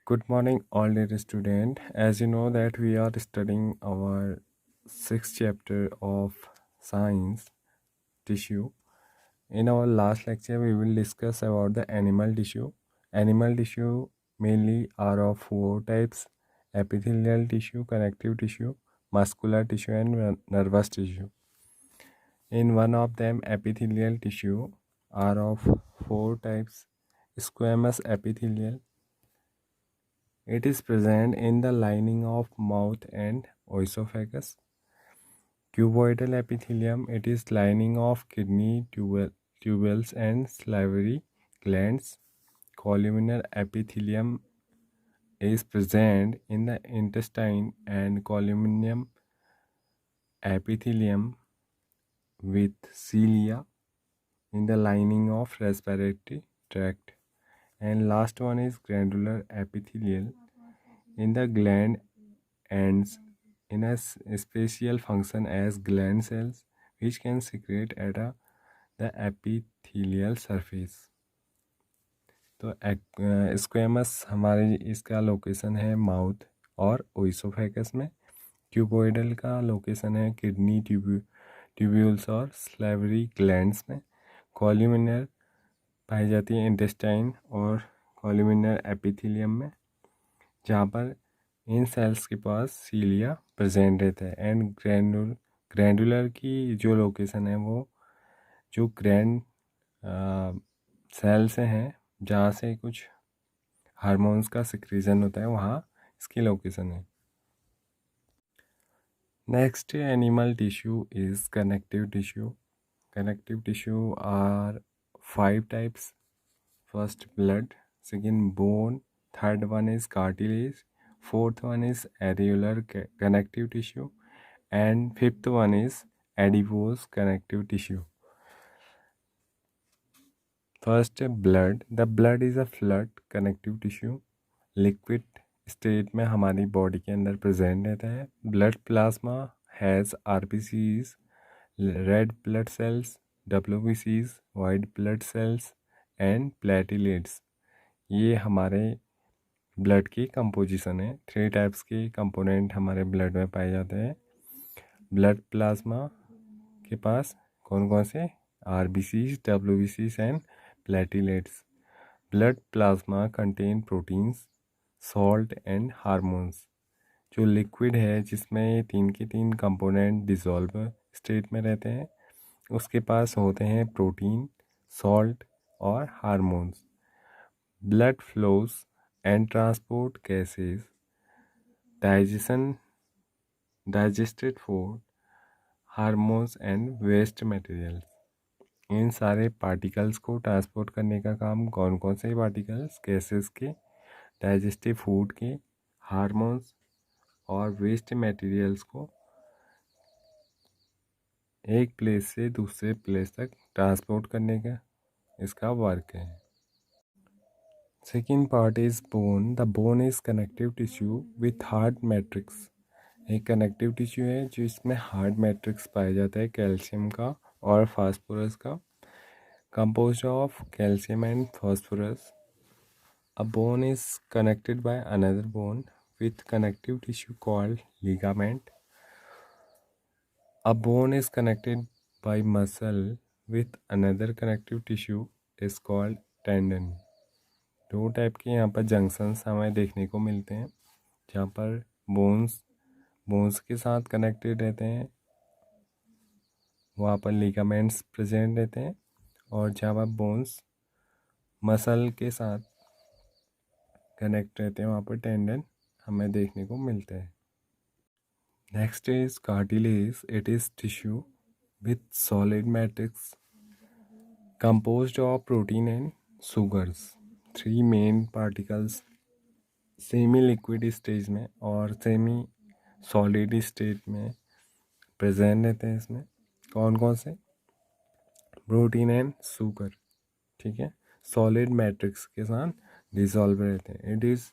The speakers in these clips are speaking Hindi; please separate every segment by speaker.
Speaker 1: Good morning, all dear student. As you know that we are studying our sixth chapter of science tissue. In our last lecture, we will discuss about the animal tissue. Animal tissue mainly are of four types: epithelial tissue, connective tissue, muscular tissue, and nervous tissue. In one of them, epithelial tissue are of four types: squamous epithelial. It is present in the lining of mouth and esophagus. Cuboidal epithelium, it is lining of kidney tubules and salivary glands. Columnar epithelium is present in the intestine, and columnium epithelium with cilia in the lining of respiratory tract. And last one is glandular epithelial in the gland ends in a special function as gland cells which can secrete at the epithelial surface. तो स्क्वेमस हमारे इसका लोकेशन है माउथ और ओइसोफेगस में. क्यूबोइडल का लोकेशन है किडनी ट्यूब्यूल्स और स्लाइवरी ग्लैंड्स में. कॉल्यूमिनर पाई जाती है इंटेस्टाइन और कॉल्यूमिनर एपिथेलियम में, जहाँ पर इन सेल्स के पास सीलिया प्रेजेंट रहता है. एंड ग्रैंडुलर की जो लोकेशन है वो जो ग्रैंड सेल से हैं जहाँ से कुछ हार्मोन्स का सिक्रीजन होता है, वहाँ इसकी लोकेशन है. Next animal tissue is connective tissue. Connective tissue are 5 types. First blood, second bone, third one is cartilage, fourth one is areolar connective tissue, and fifth one is adipose connective tissue. First, blood. The blood is a fluid connective tissue. Liquid state में हमारी बॉडी के अंदर प्रेजेंट रहता है. Blood plasma has RBCs, red blood cells, WBCs, white blood cells and platelets. ये हमारे ब्लड की कंपोजिशन है. 3 टाइप्स के कंपोनेंट हमारे ब्लड में पाए जाते हैं. ब्लड प्लाज्मा के पास कौन कौन से? RBCs, WBCs and platelets. Blood plasma contain proteins, salt and hormones. जो लिक्विड है जिसमें 3 के 3 कंपोनेंट डिसॉल्व स्टेट में रहते हैं, उसके पास होते हैं प्रोटीन, सॉल्ट और hormones. Blood flows and transport gases, digested food, hormones and waste materials. इन सारे पार्टिकल्स को ट्रांसपोर्ट करने का काम कौन कौन से पार्टिकल्स? गैसेस के, डाइजेस्टिव फूड के, हार्मोन्स और वेस्ट मटेरियल्स को एक प्लेस से दूसरे प्लेस तक ट्रांसपोर्ट करने का इसका वर्क है. Second part is bone. The bone is connective tissue with hard matrix. एक कनेक्टिव टिश्यू है जिसमें हार्ड मैट्रिक्स पाया जाता है कैल्शियम का और फास्फोरस का. composed of calcium and phosphorus. A bone is connected by another bone with connective tissue called ligament. A bone is connected by muscle with another connective tissue is called tendon. 2 type के यहाँ पर जंक्शंस हमें देखने को मिलते हैं जहाँ पर बोन्स के साथ कनेक्टेड रहते हैं, वहाँ पर लिगामेंट्स प्रेजेंट रहते हैं, और जहाँ पर बोन्स मसल के साथ कनेक्ट रहते हैं वहाँ पर टेंडन हमें देखने को मिलते हैं. Next is cartilage. It is tissue with solid matrix composed of protein and sugars. 3 main particles semi liquid stage में और सेमी सॉलिड स्टेट में प्रेजेंट रहते हैं. इसमें कौन कौन से? Protein and sugar. ठीक है. सॉलिड मैट्रिक्स के साथ डिसॉल्व रहते हैं. It is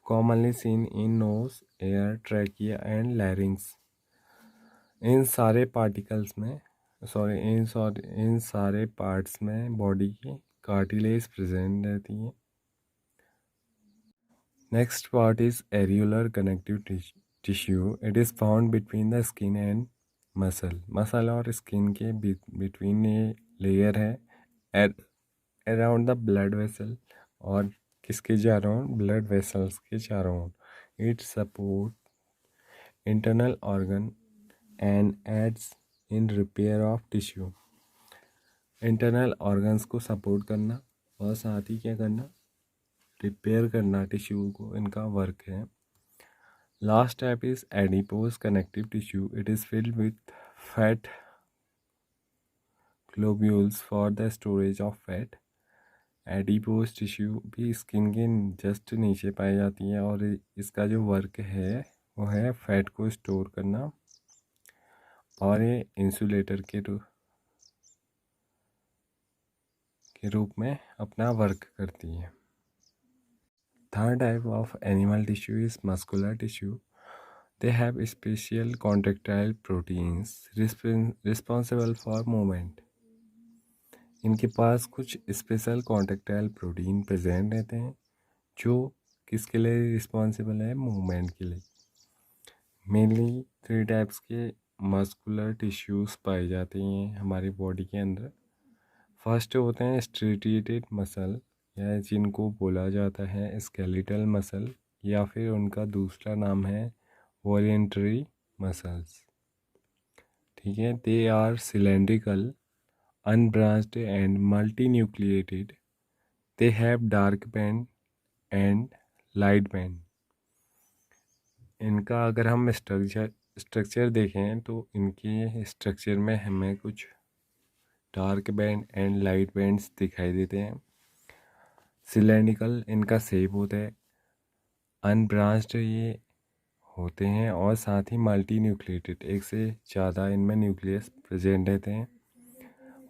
Speaker 1: commonly seen in nose, air, trachea and larynx. इन सारे पार्टिकल्स में इन सारे पार्ट्स में बॉडी की कार्टिलेज प्रेजेंट रहती है. Next part is areolar connective tissue. It is found between the skin and muscle. Muscle और skin के between ये layer है around the blood vessel और किसके चारों blood vessels के चारों. It support internal organ and aids in repair of tissue. Internal organs को सपोर्ट करना और साथ ही क्या करना, रिपेयर करना टिश्यू को, इनका वर्क है. Last type is adipose connective tissue. It is filled with fat globules for the storage of fat. Adipose tissue भी स्किन के जस्ट नीचे पाई जाती है और इसका जो वर्क है वो है फैट को स्टोर करना और ये इंसुलेटर के रूप में अपना वर्क करती है. Third type of animal tissue is muscular tissue. They have special contractile proteins responsible for movement. इनके पास कुछ स्पेशल कॉन्ट्रैक्टाइल प्रोटीन प्रेजेंट रहते हैं जो किसके लिए रिस्पॉन्सिबल है, मूवमेंट के लिए. मेनली 3 टाइप्स के मस्कुलर टिश्यूज़ पाए जाते हैं हमारी बॉडी के अंदर. फर्स्ट होते हैं स्ट्रेटिएटेड मसल, या जिनको बोला जाता है स्केलेटल मसल, या फिर उनका दूसरा नाम है वॉलेंटरी मसल्स. ठीक है. They are cylindrical, unbranched and multinucleated. They have dark band and light band. इनका अगर हम स्ट्रक्चर देखें तो इनके स्ट्रक्चर में हमें कुछ dark band and light bands दिखाई देते हैं. सिलेंड्रिकल इनका शेप होता है, अनब्रांच्ड ये होते हैं और साथ ही मल्टी न्यूक्लिएटेड, एक से ज़्यादा इनमें न्यूक्लियस प्रेजेंट रहते हैं.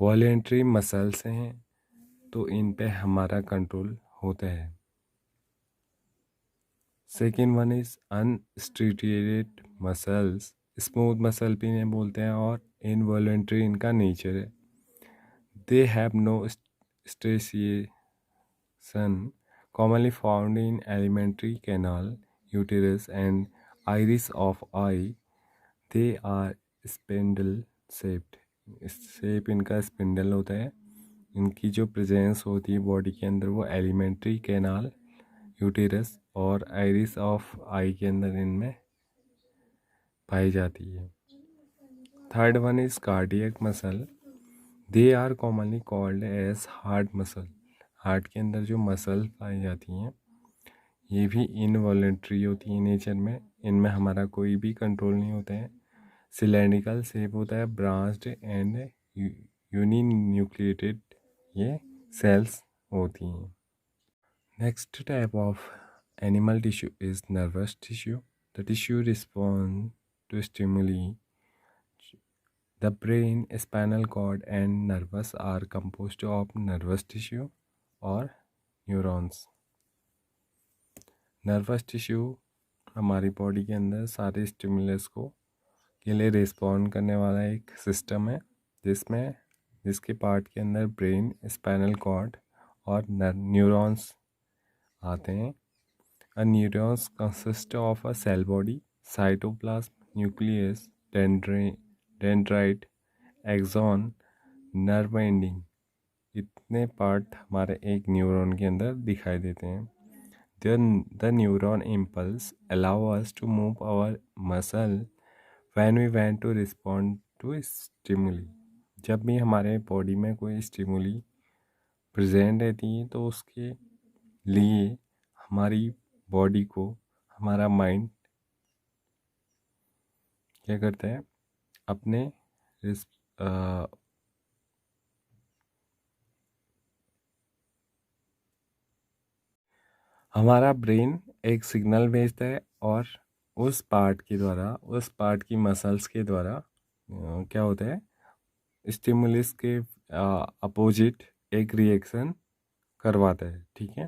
Speaker 1: वॉलेंट्री मसल्स हैं तो इन पे हमारा कंट्रोल होता है. Second one is unstriated muscles. Smooth muscle भी इन्हें बोलते हैं और इनवॉलेंट्री इनका नेचर है. They have no striation, commonly found in alimentary canal, uterus and iris of eye. They are spindle shaped. Shape इनका स्पिंडल होता है. इनकी जो प्रेजेंस होती है बॉडी के अंदर वो एलिमेंट्री कैनाल, यूटेरस और आइरिस ऑफ आई के अंदर इनमें पाई जाती है. Third one is cardiac muscle. They are commonly called as heart muscle. Heart के अंदर जो मसल पाई जाती हैं ये भी इनवॉलेंट्री होती है नेचर में. इनमें हमारा कोई भी कंट्रोल नहीं होता है. सिलेंड्रिकल शेप होता है, ब्रांच्ड एंड यूनिन्यूक्लिएटेड ये सेल्स होती हैं. Next type of animal tissue is nervous tissue. The tissue respond to stimuli. The brain, spinal cord and nerves are composed of nervous tissue और neurons. नर्वस टिश्यू हमारी बॉडी के अंदर सारे स्टिमुलस को के लिए रिस्पॉन्ड करने वाला एक सिस्टम है जिसके पार्ट के अंदर ब्रेन, स्पाइनल कॉर्ड और न्यूरॉन्स आते हैं. A neurons consist of a cell body, cytoplasm, nucleus, dendrite, axon, nerve ending. इतने पार्ट हमारे एक न्यूरॉन के अंदर दिखाई देते हैं. The neuron impulse allow us to move our muscle when we want to respond to stimuli. जब भी हमारे बॉडी में कोई स्टिमुली प्रेजेंट रहती है तो उसके लिए हमारी बॉडी को हमारा माइंड क्या करता है, अपने हमारा ब्रेन एक सिग्नल भेजता है और उस पार्ट की मसल्स के द्वारा क्या होता है, स्टिमुलस के अपोजिट एक रिएक्शन करवाता है. ठीक है.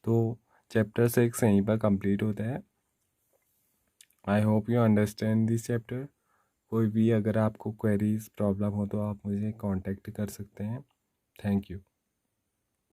Speaker 1: तो चैप्टर 6 यहीं पर कंप्लीट होता है. I hope you understand this chapter. कोई भी अगर आपको क्वेरीज प्रॉब्लम हो तो आप मुझे कांटेक्ट कर सकते हैं. Thank you.